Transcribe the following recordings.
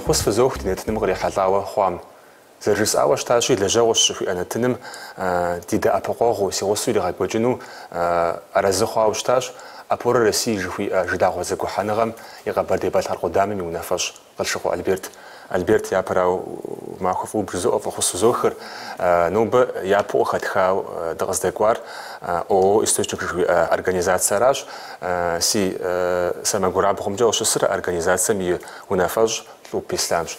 خص في زوجتي نتنمغري حلاوة خوام زرجس أوش تاشي لجوش في أنا تنم تيدا أبقوه سيوسو لغاية وجنو أرزخوا أوش تاش أبور رسيج في جداغ زكو حنغم يقبل ديبات القدامي منافش قلشقو ألبرت يا براو ما خفو بجزء فخص زوخر نوب يا بو خدخاو دغز دكوار او источник организация раш си самогура бхомджо шср организация ми унафаж луп исламш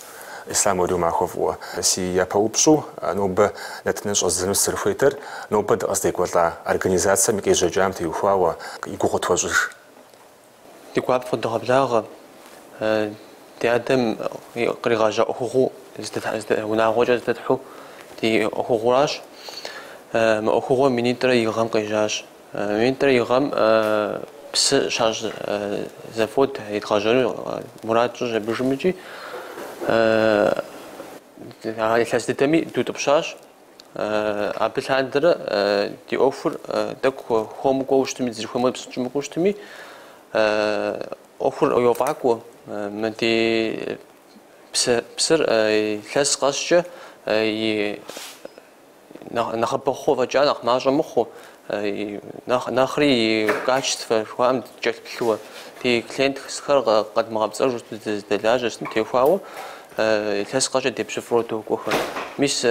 ислам орю махов си я паупшу ноб нетнеш аззну срфетер ноб дغز деквала организация ми кежаджам ти ухва игуготваж деквап фодографлага تقدم قريغاجا أخوه وناغوجا تدحو تي أخوراش ما أخوه مني ترى يغام قيجاش مني ترى يغام بس شاش زفوت يتخاجلو مراد جوج بجمجي هاي ثلاث تمي دو تبشاش عبد هادر تي أوفر دك خوم قوش تمي زي خوم بس جم قوش تمي أوفر يوفاكو منتي بسر ثلاث قاشة نخبخو فجأة نخماجة مخو نخري قاشت فشوام جت بلوه تي كلينت خسر قد ما بزر جت دلاجة سن تيفاو ثلاث قاشة دي بشفروتو كوخر مش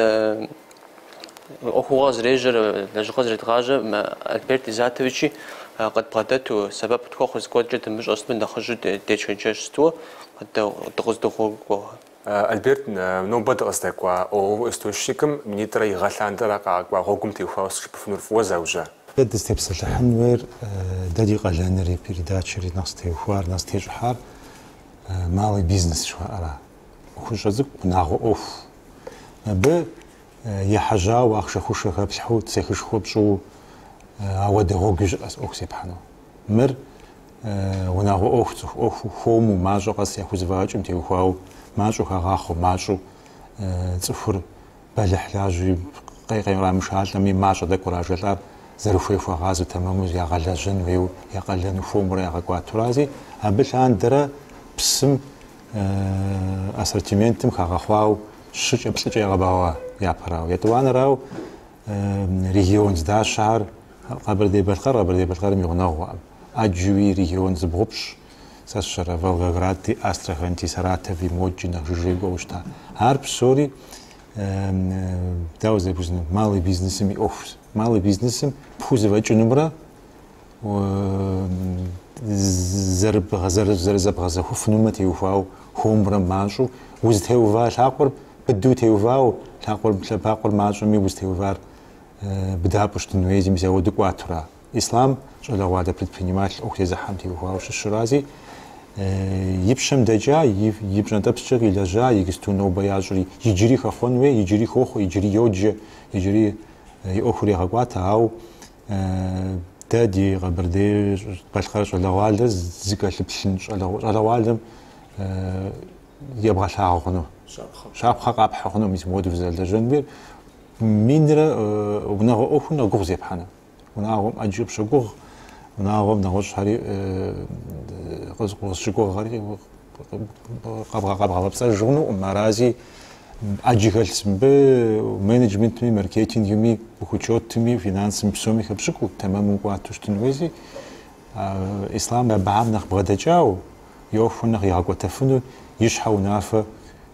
أخوة زريجر لجغاز رتغاجة ما ألبرت إزاتويتشي قد بغداتو سبب تخوخ زكوت مش أصلا نخرجو ديتشنجستو قد تغز دخول ألبرت نوبد أصدقوا أو استوشيكم من ترى يغلان ترى قاقوا غوكم تيوخاوس بفنور فوزا وجا قد استبصر الحنوير دادي قلانري بيرداتشري ناس تيوخوار ناس تيجحار مالي بيزنس شو أرى خوش أزق ناغو أوف ب يحجا وأخش خوش خبسحو تسخش خبشو أود غوجج أس أوكسي بحنو مر وناغو أوف خومو ماجو قص يخوز فاجم تيوخاو ماجو خاخو ماجو تفر بالحلاجي قيقي راه مشال مي ماجو ديكوراجلار زرفي فغازو تمامو يا غلاجن ويو يا قلن فومر يا غواتورازي ابلان درا بسم اسورتيمنتم خاخواو شچ بسچ يا غباوا يا براو يتوان راو ريجيون دا شهر قبل دي بالقر ميغناو اجوي ريجيون زبغبش ساشر فولغراد استراخان ساراتوي موجنا جوجيغوشتا هارب سوري داوز بوزن مالي بيزنس مي اوف مالي بيزنس بوزواچ نمرا و زرب غزر خفنومتي وفاو خومبر ماجو وزتهوفا لاقر بدو تهوفاو لاقر باقر ماجو مي وزتهوفار بدابشت نويزي مزاو دكواترا اسلام شلا وادا предприниматель اوكي زحمتي وفاو الشرازي يبشم دجا يبشم تبشر إلى جا يجستونو بياجري يجري خفنوي يجري خوخ يجري يوج يجري يأخري غقوات أو تادي غبردي بالخارج على والد زكاة لبسنش على والد يبغى شاعرنا شاب خقاب حقنا مسمود في زال الجنبير مينرا وناغو أخونا غوزي بحنا وناغو أجيب شغوغ وناغو ناغوش هاري قص شغوغ هاري قابغا بس جونو مرازي أجيكال سمب مانجمنت مي ماركتينغ مي وخوتشوت مي فينانس بسومي خبشكو تمام قواتوش تنويزي إسلام بعام نخ بغداجاو يوفون نخ يعقو تفنو يشحو نافا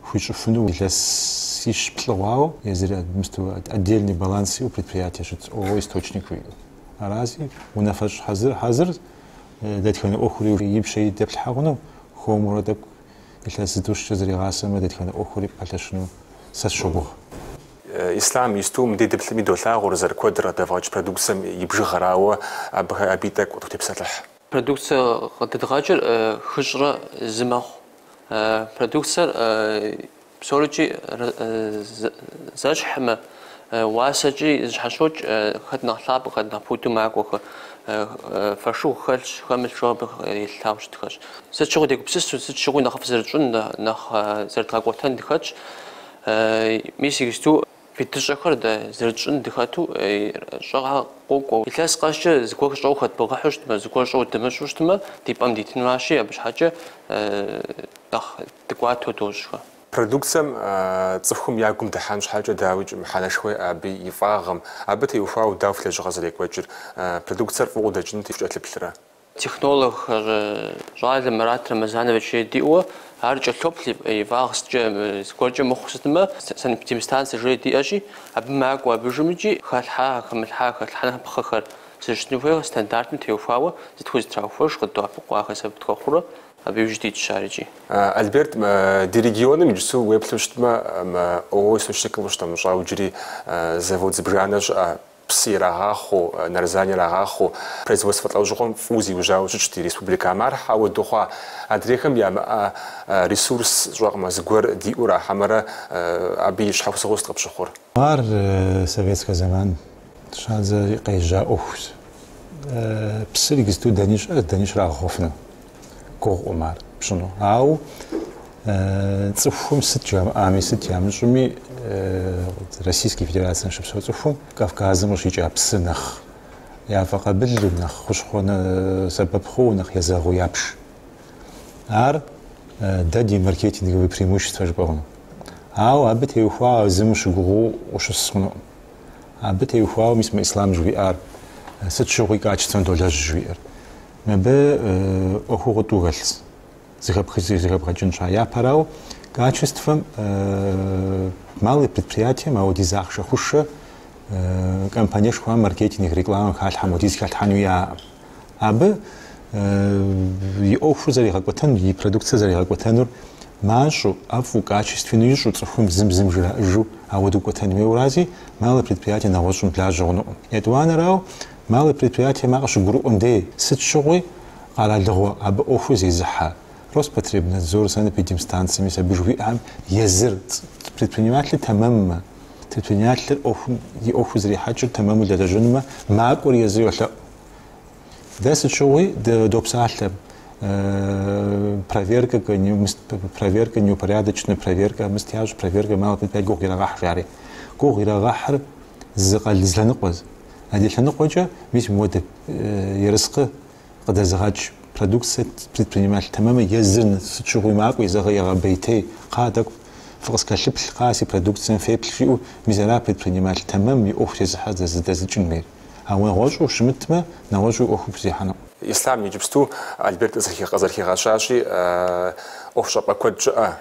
خويشوفنو لس يشبلواو يزري مستوى отдельный баланс у предприятия шут о источник арази унафаш hazır دتكن أخري يبشي دبلحقنو خومرو دب إلى دوش زري غاسم دتكن أخري بلشنو سشبوه إسلام يستوم دي دبلمي دولا غرزر كودرا دفاج برودكسم يبجي غراوة أبها أبيتك وتبسطح برودكسر قد تغادر خجرة زمخ برودكسر بسولوجي زجحمة واسجي زحشوج خد نخلاب خد نبودو معك وخ فشو خلش خمل شو يلتاوش تخش ستشغل ديك بسيسو ستشغل نخف زرجون نخ زرتاقوتان تخش ميسيستو فيتشخر ده زرتشن دخاتو شغا قوقو إلاس قاشة زكوك شو خد بغحوش تما زكوك شو تمشوش تما تيبام ديتين ماشي باش حاجة دخ تقواتو توشخا برودكسم تصفهم ياكم دحان حاجة داوج محل شوي أبي يفاغم أبي تيوفاو داوف لجغاز ليك وجر برودكسر فوق دجن تيجت لبلرا تكنولوج جال مرات رمزانة بشيء ديوه هرجع لوبلي يفاغس جم سكورج مخصوصا سن بتمستان سجري دي أشي أبي معك وبجمجي خالحة خملحة خالحة بخخر سجنوا فيه ستاندرد متيوفاو تتوز تراوفش قد دعوا قاخ سبت كخورة أبي جديد شارجي. ألبرت دي ريجيون مجلسوا ويبلشت ما أوس نشتكي وش تم جاو جري زفود زبرانج بسيراخو نرزاني راخو производство тлаужгом фузи ужау чти республика марха و دوخا أدريكم يا ريسورس جوغما زغور دي أورا حمرا أبي شحوس غوست قبشخور. مار سوفيتسك زمان شاز قيجا أوس بسرقستو دانيش راخوفنا كوغ مار بشنو أو تصفهم ست جام شمي Российской Федерации شبسو تصفهم كافكازم وشيجا بسنخ يا فقبل نخ خشخونا سبب خونخ يزاغو يابش ар дади маркетинговые преимущества жбагон ау абит юхва зимшгу ушсхно абит юхва мисма ислам жви ар сетшуги качествен долаж жви ар мебе охугутугалс зихабхачин шая парау качеством малые предприятия маудизахша хуша компания шва маркетинг реклама халхамудиз халхануя абы يوفر زي غاكوتان يبرودكция زي غاكوتانور ماشو أفو качественную жу цохум зим жу аводу котан меурази малое предприятие на вашем пляжону едуанарау малое предприятие магаш группунде сетшуи алалдо аб офуз изха Роспотребнадзор санэпидемстанциями сабижуи ам езер предприниматель тамам предприниматель офуз рихачу тамаму дадажунма маакур езер Десять шоуи допсаль проверка неупорядочная проверка мстяж проверка мало пять гогирагах жари гогирагахр зланыкваз аделяныкважа мис моды ерысқы қадазгач продукция предприниматель тамама езерн шоуи маку изагаяга бейте қадак фрскашипл қаси продукция феплшиу мизера предприниматель тамам офис хазаз дазичунмер أو نواجه شمتما نواجه أخو بزيحنا. إسلام يجبستو ألبرت زكي قزركي غاشاشي أوفشاب أكود جاء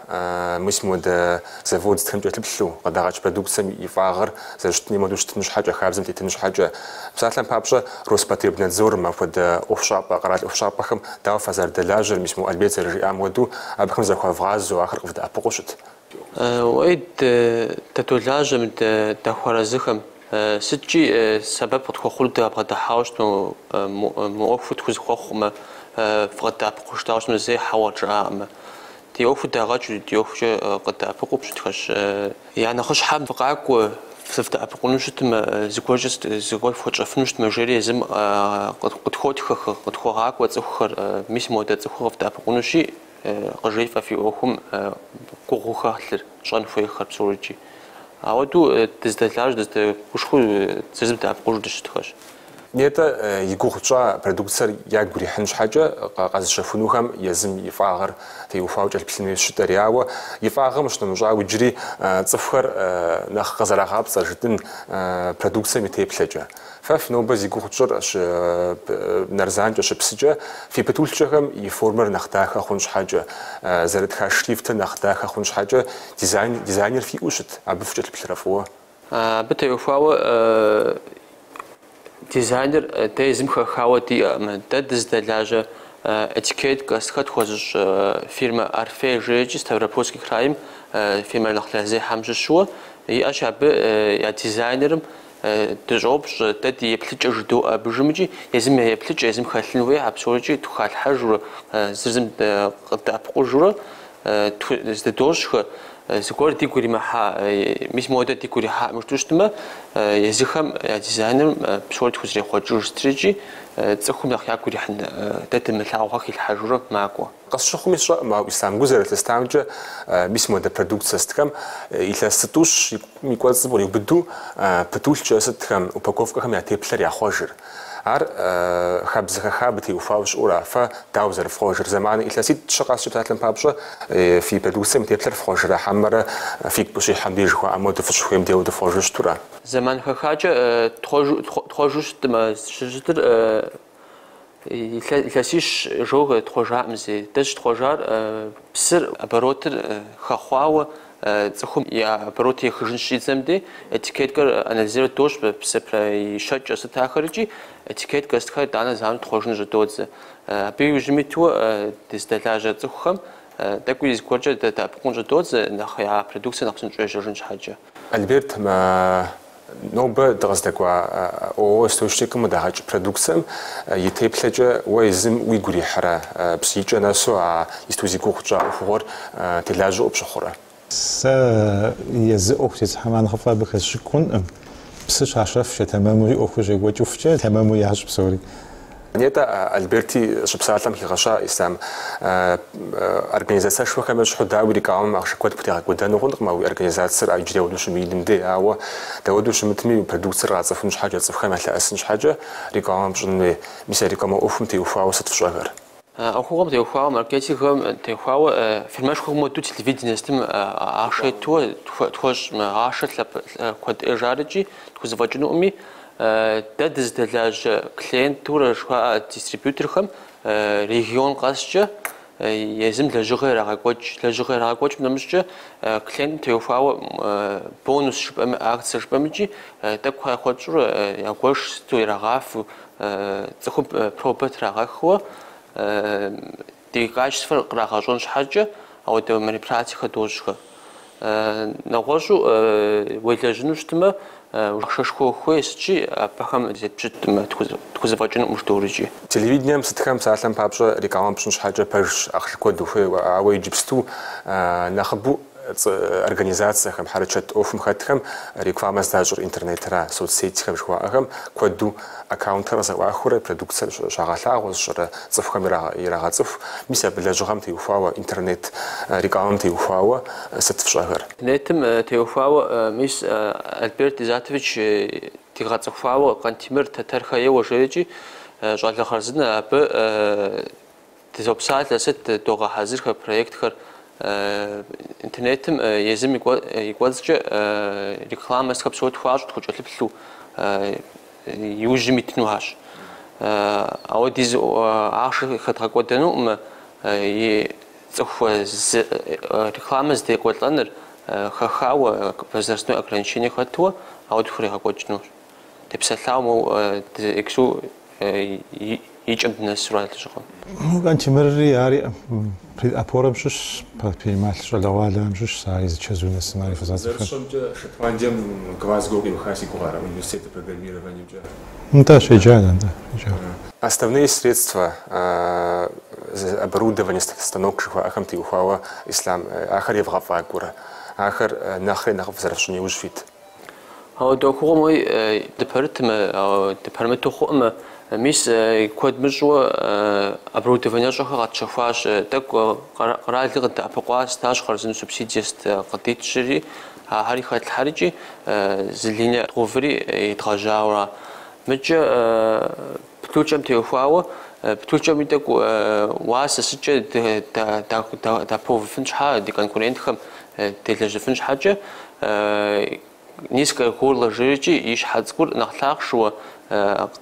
مسمود زفود تخمجة تبلو قد غاش برودكسيا يفاغر زرشتني مودوش تنش حاجة خابزم تنش حاجة بساتلم بابجا روسباتريبنادزور مافود أوفشاب قرارات أوفشاب بخم داو فازار دلاجر مسمو ألبرت زرجي أمودو أبخم زكوا فغازو آخر قفد أبقوشت. وإد تتولاجم تخوارزخم سجي سبب تخول ده بعد حاوش نو موقف تخوز خوخم فقط أبقوش نو زي حواج عام دي أوف ده راجل دي أوف قد أبقوش تخش يعني خش حام فقعك وفت أبقونش تم زكوجست زكوج فوج أفنش تم جري زم قد خود قد خوراك وتأخر مش مودة تأخر فت أبقونشي قريفة في أوهم كوخ خالر شان في خرب سورجي أودو تزدلاج تزد كشخو تزم تعبقوش دشتخش. نيتا يقوخشا برودكسر يعبري حنش حاجة قاز شافونوهم يزم يفاغر تيوفاوج البلميس شترياوة يفاغر مش نمجا وجري تصفر نخ قزر غاب صارتن برودكسر متيبلجا ففي نوبز يقوخشر نرزان جش بسجا في بتولشهم يفورمر نختاخ خونش حاجة زرت خاشريفت نختاخ خونش حاجة ديزاينر في وشت عبفجت البلرفوه بتيوفاوه ديزاينر تيزم خاوتي مدد دلاجة اتيكيت كاستخد خوزش فيرما ارفي جيجي ستافروبولسكي كرايم فيرما نخلازي حمش شو ياشاب يا ديزاينرم تجوبش تدي يبلج جدو بجمجي يزم يبلج يزم خالنوي ابسولجي تخال حجر زرزم قد ابقو جرا здодожхэ зэгуэр дигу иримыхьа мис модэ дигу ирихьа мыштущтмэ езыхэм дизайнерым псори тхузэрехъуэкӏыж стрижи цӏыхум нэхъ ягу ирихьын дэ дымылъагъуэ хилъхьэжурэ макӏуэ. Къэсщыхъуми сщӏэӏымэ ислам гу зэрылъыстамкӏэ мис модэ продукцие сытхэм илъэс сытӏущ и кӏуэцӏым къриубыду пытулъкӏэ сытхэм упаковкэхэм я теплъэр яхъуэжыр. Ар хабзэхэ хаб теухуауэ щӏыӏура фэ дауэ зэрыфхъуэжыр зэман илъэситӏ щыкъэсчӏэ псалъэм папщӏэ фи продукцием теплъэр фхъуэжыра хьэмэрэ фигу къыщихьэм деж жыхуаӏэ модэу фыщыхуейм деуэ дыфхъуэжыр щтура? Зэман хэхакӏэ тхъуэжу щытмэ щытыр илъэсищ жыг тхъуэжаӏым зей. Дэщ тхъуэжар псыр оборотыр хэхъуауэ цӏыхум и оборот ехыжын щидзэм де этикеткэр анализировать дощ псыпрэ и щэкӏэ сыт ахэрыкӏи этикеткэ сытхэр данэ зауэм тхъуэжын жьыдодзэ. Абы иужьымиту дыздэлажьэ цӏыхухэм тӏэкӏуи зыгуэркӏэ дэӏэпыкъун жьыдодзэ нэхъ я продукцие нэхъ псынщӏежьэжын щхьэкӏэ. Альберт нобэ дыкъыздэкӏуа ООО «Источникым» дагъэкӏ продукцием и теплъэкӏэ уэ езым уигу ирихьэрэ псыикӏэ нэсу а исту зи гугъукӏэ ӏуэхугъуэр телажьэу пщыхъурэ? Сэ езы ӏуэху тесхьэман хъыфӏабэ хэсщыкӏуэнӏым. Псы щащэфкӏэ тэмэмури ӏуэхур щекӏуэкӏыфкӏэ тэмэму ящӏ псори. Нетӏэ Альберти щыпсалъэм хигъэща ислам организациешхуэхэм щхьу дауи рекламэм ахъшэ куэд пытегъэкӏуэдэну хъункъым уи организациер иджы дэуэду щымыиным де, ауэ дэуэду щымытми продукциер къацӏыхун щхьэкӏэ цӏыхухэм ялъэӏэсын щхьэкӏэ рекламэм пщӏын хуей. Мис а рекламэ ӏуэхум теухуауэ сыт фщӏэхэр? Ӏуэхугъуэм теухуауэ, маркетингхэм теухуауэ фирмэшхуэхэм модэу телевидение сытым ахъшэ итуэ тхуэщӏ гъашэ куэдӏэж арыкӏи тхузэфӏэкӏынуӏыми дэ дыздэлажьэ клиентурэ жыхуаӏэ дистрибьюторхэм регион къэскӏэ езым лэжьыгъэ ирагъэкӏуэкӏ нэмыщӏкӏэ клиентым теухуауэ бонус жыпӏэми акцие жыпӏэмыкӏи тӏэкӏу яхъуэкӏыурэ я гуэш сыту ирагъафу цӏыхум пробэ трагъэхуэ ди качествэр кърагъэщӏэн щхьэкӏэ ауэдэ манипуляциехэр дощӏхэ. Нэгъуэщӏу уелэжьыну щытымэ шэшхуэ хуей сытщи абыхэм зетпщытмэ тхузэфӏэкӏыну мыждорыкӏи. Телевидением сытхэм псалъэм папщӏэ рекламэм пщӏын щхьэкӏэ пэжщ ахъшэ куэд ухуей, ауэ иджыпсту нэхъыбэу организациехэм хьэрычэт ӏуэхум хэтхэм рекламэ здащӏыр интернетра, соцсетьхэм жыхуаӏэхэм куэду аккаунтыр зэӏуахыурэ продукциер щагъэлъагъуэ зыщӏырэ цӏыхухэм ирагъэцӏыху. Мис абы лэжьыгъэм теухуауэ интернет рекламэм теухуауэ сыт фщӏэхэр? Интернетым теухуауэ мис Альберт Изатович дигъэцӏыхуауэ Къантимир Тэтэрхэеуэ жеикӏи щӏалэ хъарзынэ абы дызопсалъэ сыт догъэхьэзырхэр проектхэр интернетым езым и кӏуэцӏкӏэ рекламэ сытхэр псори тхуащӏ тхукӏэлъыплъу иужьым итынуащ. Ауэ диз ахъшэ хэдгъэкӏуэдэнуӏымэ и цӏыху рекламэ здекӏуэлӏэныр хэхауэ возрастной ограничение хэтуэ ауэ тхурегъэкӏуэкӏыну. Депсэлъауэ моуэ эксу икӏэм дынэсурэ лэжьыгъэм. Къантимирри ари апорэм щыщ предприниматель щӏалэгъуалэм щыщ ари зычэзу нэсым ари фызацӏыхэр. Зэрыщӏэмкӏэ Шотландием Глазго къиуха си гугъэрэ университетым программированиемчӏэ. Да, щеджанэ, да, щеджанэ. Основные средства оборудования станок жыхуаӏэхэм теухуауэ ислам ахэр евгъэфӏакӏуэрэ, ахэр нэхъри нэхъ зэрыфщӏын иужь фит. Ауэ дохугъуэм уи департаменту хъуӏымэ мис куэд мыщӏэуэ оборудование щӏэхэр къэтщэхуащ. Тӏэкӏу къэрали къыдэӏэпыкъуа стащ хъарзыну субсидие къыдитщӏри ахьэри хэтлъхьэрыкӏи зы линия тӏуври идгъэжьауэра. Мыкӏэ птулкӏэм теухуауэ птулкӏэми тӏэкӏу уасэ сыткӏэ дапэувыфын щхьа ди конкурентхэм делэжьыфын щхьэкӏэ низкое горло жыжьи и щхьэ цӏыкӏур нэхъ лъахъшэуэ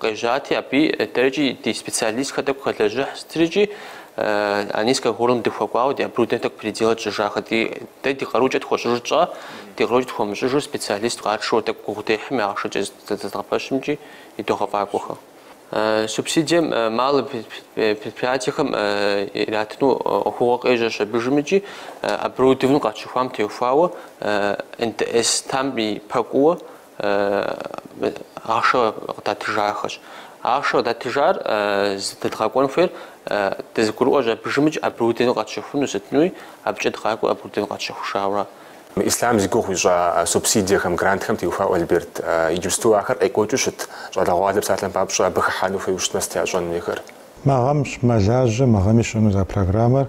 къежьати аби дэркӏи ди специалистхэр тӏэкӏу хэлэжьыхь сытрыкӏи а низкое горлом дыхуэкӏуауэ ди оборудование тӏэкӏу переделать жыжьахэр дэ ди къарукӏэ тхуэщӏыжыр тщӏэ, ди къарукӏэ тхуэмыщӏыжыр специалист къатшэу тӏэкӏу гугъу техьым я ахъшэкӏэ зэдгъэпэщымкӏи и догъэфӏакӏуэхэр. Субсидием малым предприятиехэм иратыну ӏуэхугъуэ къежьэ щабыжымыкӏи оборудованием къатщыхуам теухуауэ НТС-там и пэкӏууэ ахъшэ къыдатыжахэщ. Ахъшэ къыдатыжар здэдгъэкӏуэн хуейр дезгурууж абжимж абруден гатшахуну сэтнуи абчэд гааку абруден гатшахушаура Ислам зигух вижа субсидиям грантхэм тиуха Альберт иджусту ахэр экочушт жалагуалэ псатлан папша бахану феушнас тяжон нехэр Магамш малажа магамишону за программа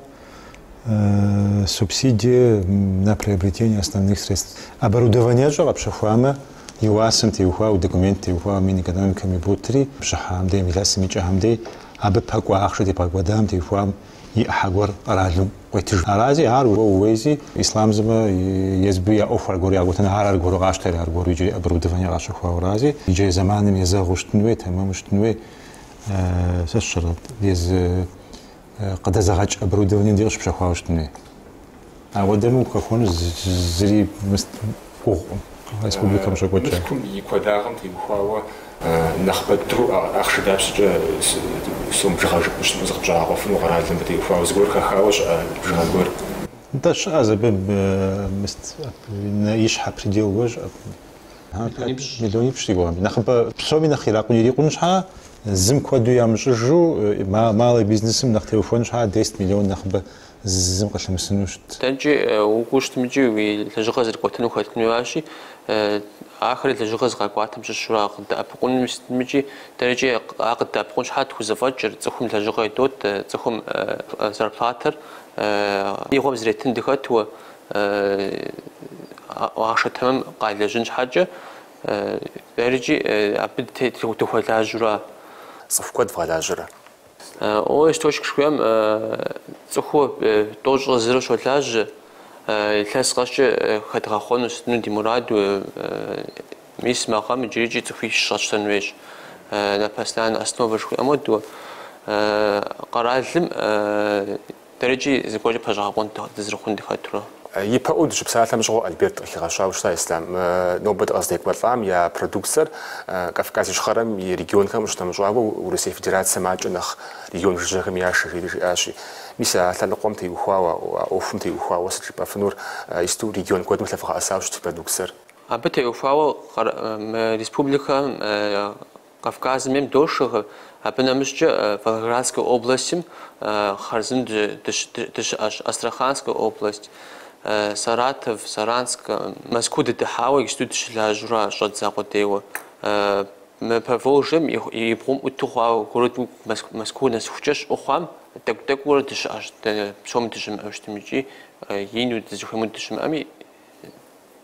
субсидии на приобретение основных средств оборудования же обшахуама юасам тиуха документы тиуха минэкономиками бутри бшахамде миласми чахамде абы паква ахшди паквадам тиуха يحجر رجل ويتج أراضي عارو وويزي إسلام زما يزبي أوفر جوري أقول أنا عار جورو عاش تري عار جورو يجي أبرو دفني عاش خوا ورازي يجي زمان يزاغوش تنوي تمام مش تنوي سشرط يز قد زغج أبرو دفني ديش بشخواش تنوي أقول دمو كفون زري مست أو ريسبوبليكا مش أقول شيء مسكون يقدرهم تيخوا نخبطوا أخشدابش سوم جهاز مش مزغجا وفنو غرازم بدي فاوز غور خاوش جهاز غور داش أزبب مست يشحى предел وج مليوني بشتي قوام نخب بسومي نخيلاق ونيري قنشها زم كودو يامشجو مالي بيزنسم نخ تليفون شحال 10 مليون نخب زم قش مسنوش تنجي وقوشت مجي لجغاز القوتن وخاتني واشي آخر لجغاز قاقواتم ششرا قد أبقون مجي درجة قد أبقون شحال وزفجر تخم لجغاي دوت تخم زرفاتر يغوم زريتن دخات و وعشرة تمام قاعد لجنش حاجة درجة أبد تخوي لاجرا صفقات فلاجرا أو إستوش كشويم تخو توج غزير شو لاج الثلاث قاش خدها خونس ندي مراد و ميس مقام جيجي تخوي شاش تنويش نبستان أسنو بشوي أمود و قرازم درجة زكوجي بجاهون تزرخون دخاترا يبقى شو بسالة مشغول البيت خشاو شتا إسلام نوبة أصدق والطعم يا برودكسر كافكاسي شخرم يريجون كم شتا مشغول ورسي فدرات سماج نخ ريجون جزهم ياشي ياشي مثلا تلقوم تيوخوا وأوفم تيوخوا وسط بفنور يستو ريجون كود مثل فقا أساو شتا برودكسر أبت تيوخوا республика Кавказ мем дошего أبنا مشجع Волгоградской области خارزم دش أسترаханская область Саратов, Саранск, Москву дедахауа гистудиш ляжура шот запотева. Мы поволжим и пром утухау город Москву нас хочешь ухам, так город диш аж псом дишим аштимичи, ину дишим дишим ами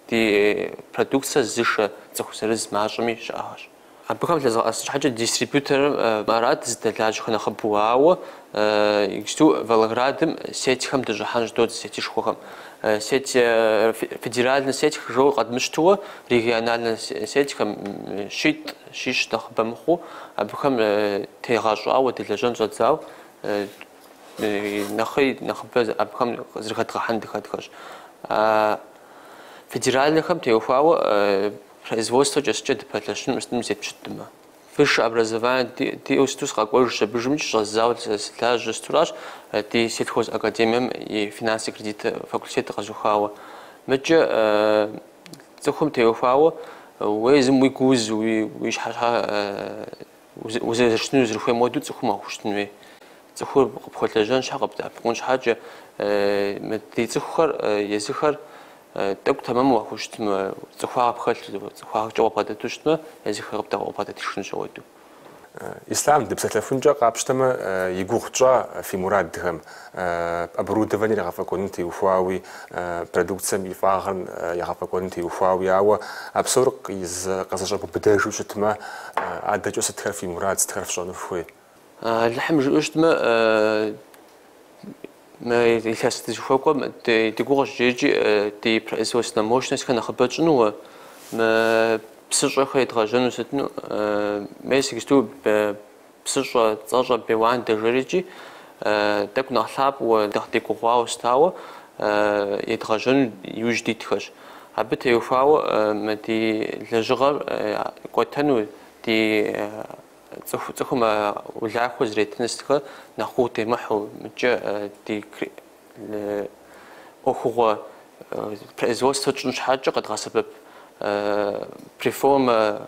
ди продукция зиша захусерез мажами шаш. أبغى مثلا حاجة ديستريبيوتر مرات زدلاج خنا خبواو يكستو فالغرادم سيت خم تجحان جدود سيتش خوهم سيت فيدرالنا سيت خجو قد مشتوى ريجيونالنا سيت خم شيت شيش تخبمخو أبغى تيغاجوا أو تلاجون زادزاو نخي نخبز أبغى زرقت خان دخاتش فيدرالنا خم تيوفاو производство часто подлежит местным зачетам. Высшее образование диустус какой же бежимч раззал сляж стураж ди сельхоз академиям и финансовый кредит факультета разухава. Мече захом теофао уезм уйкуз уиш хаша узешну зрухой моду захом ахуштнве. Захор подлежан шагабда. Он шаджа меди захор языхар так тамам вахуштма захваа бхал захваа жоо падатушма языхарбта падатишн жоод. Ислам дебсатлафунжа qapshtama yiguqja fi muradham оборудование ягафаконти уфауи продукция мифаган ягафаконти уфауи ава абсурк из qasashab bdajushtma adajus tkar fi murad tkar fshonu fui اللحم جوشتما ما يلحس تشوفكم تقول جيجي تي بريسوسنا موشنس كنا خبطنوا ما بسرعة خيط غجنو ستنو ما يسكتوا بسرعة ترجع بوان تجريجي تكون حلاب وتحتيكوا واستاوا يتغجن يوجدي تخش عبت يوفاو ما تي لجغر قتنو تي تخم ولا خوز ريتنستخ نخوتي محو متجا دي أخوة производство чунш حاجة قد غسبب بريفورم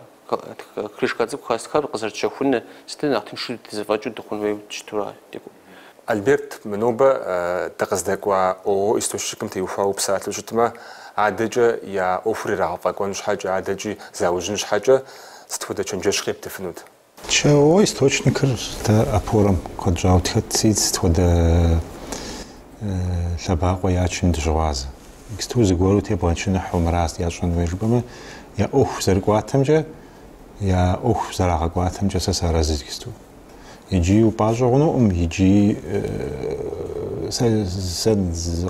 كريش كذب خاص خاب قصر تشوفون ستنا نحتم شو تزواجو دخون ويوتشتورا Альберт Мнобе тақыздаква о источником теуфау псатлу житма адэджа я офрира факон шхаджа адэджи заужин шхаджа стхуда чонжеш хлептефнут. Чао источникер та апорам коджаутхатсит стхуда лабаqa ячин джваз. Гсту згору те бачна хумрас яшон вежбаме я ох зеркватамжа я ох зарагватамжа сасаразит гсту. يجي وباجونو يجي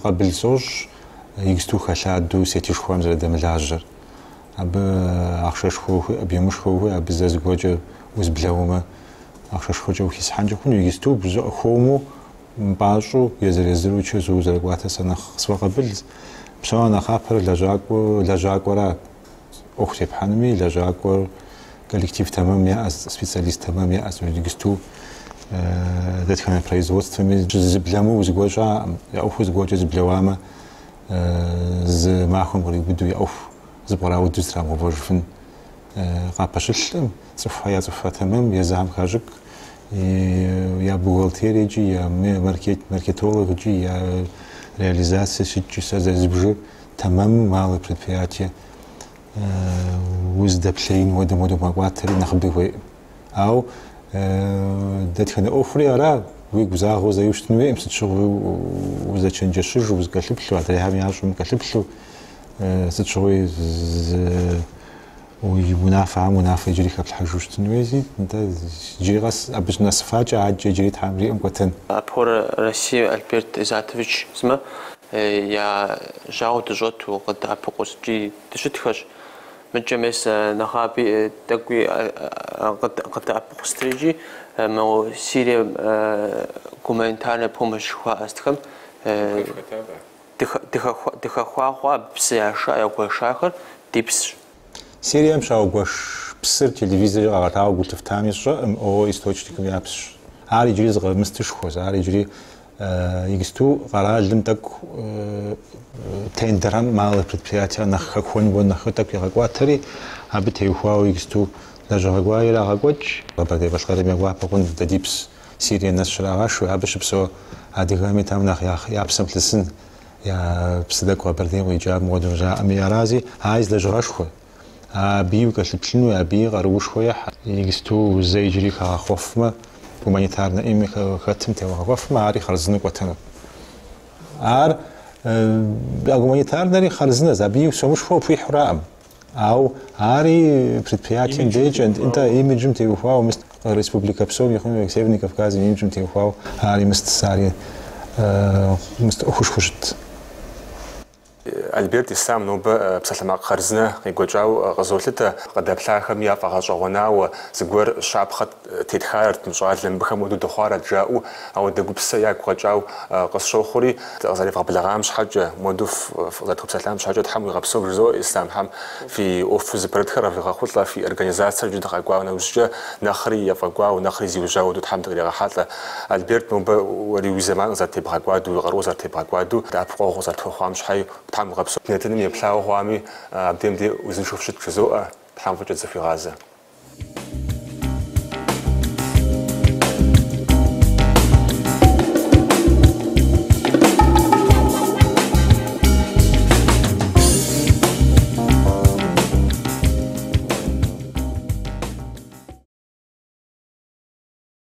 قبل زوج يجستو خشادو سيتيش خوام زاد ملاجر اب اخشش خو ابيمش خو اب زازغوجو وزبلاوما اخشش خوجو خيس حنجو كون يجستو بزو خومو باجو يزريزرو تشوزو زرغواتا سنخ سوا قبل بسوانا خابر لاجاكورا اختي بحنمي لاجاكور коллектив تمام я специалист تمام я يجستو ذاتنا производствами زبلامو زغوجا я اوف زغوجا زبلوامه ز معهم بدو يا اوف زبراو دزرا مبوجفن قابشل صفايا صفا تمام يا زعم خاجك يا بوغالتيريجي يا маркетологи يا реализация сейчас زبجو تمام مال предприятие وزدبلين ودمودو مقواتري نخبي او داتخنا اوفري على ويغزاغو زيوشتنوي امس تشغو وزا تشنجشج وزقلبلو اتريهم ياشم قلبلو ستشغوي ويمنافع منافع يجري خبل حاجوشتنوي زي انت جيغاس ابش ناس فاجا عاد يجري تحمري امكوتن ابور روسيا البرت ازاتوفيتش اسمه يا جاو دجوت وقد ابقوس جي تشتخش مجمس نخابي تقوي قد ابقستريجي مو سيريا كومنتارنا بومش خوا استخم دخ خوا بسياشا يا قشاخر ديبس سيريا مشاو قش بسر تلفزيون غاتاو قلت فتاميش او источником япс ар يجري زغ مستش خوز ар يجري يجستو غراج لمتك تندران مال предприятия на хакхон бон на хатак ягватари абите ухау يجستو لاجغوايرا غاغوч бабаде башкары мегва погон дадипс сирия нашрагаш абиш бсо адигами там нах япсам лисин я бсдак вабердем ويجاب مودو جا اميرازي عايز لاجغاشخو ابيو كشلشنو ابي غروش خويا يجستو زي يجري خوفما гуманитарна ими хатим тевагоф мари харзны котана ар гуманитарнари харзны заби сомуш фо пихрам ау ари предприятием деджент инта имиджим тевхау мис республика псом яхун северный кавказ имиджим тевхау ари мис сари мис хушхушт Альберт Исам нуба псалмак харзна игожау غزولته قدبلاخم يا فغاشغوناو زغور شابخت تتخارت مشوالم بخمودو دخوار جاو او دغبس يا غجاو قصشوخوري تغزالي فبلغامش حاجه مودوف فضلت بسلامش حاجه تحمل غبسو رزو اسلام هم في اوفز برتخرا في خطله في اورغانيزاسيون جد قاقوا نوجه نخري يفقوا نخري زيوجاو دو تحمد غير حاله البرت نوبا وري زمان زات تبقوا دو غروزات تبقوا دو تابقوا غزات خوامش حي تحمل غبسو نتنم يبلاو خوامي بديم دي وزنشوف شت جزوء بحام فجد في غازة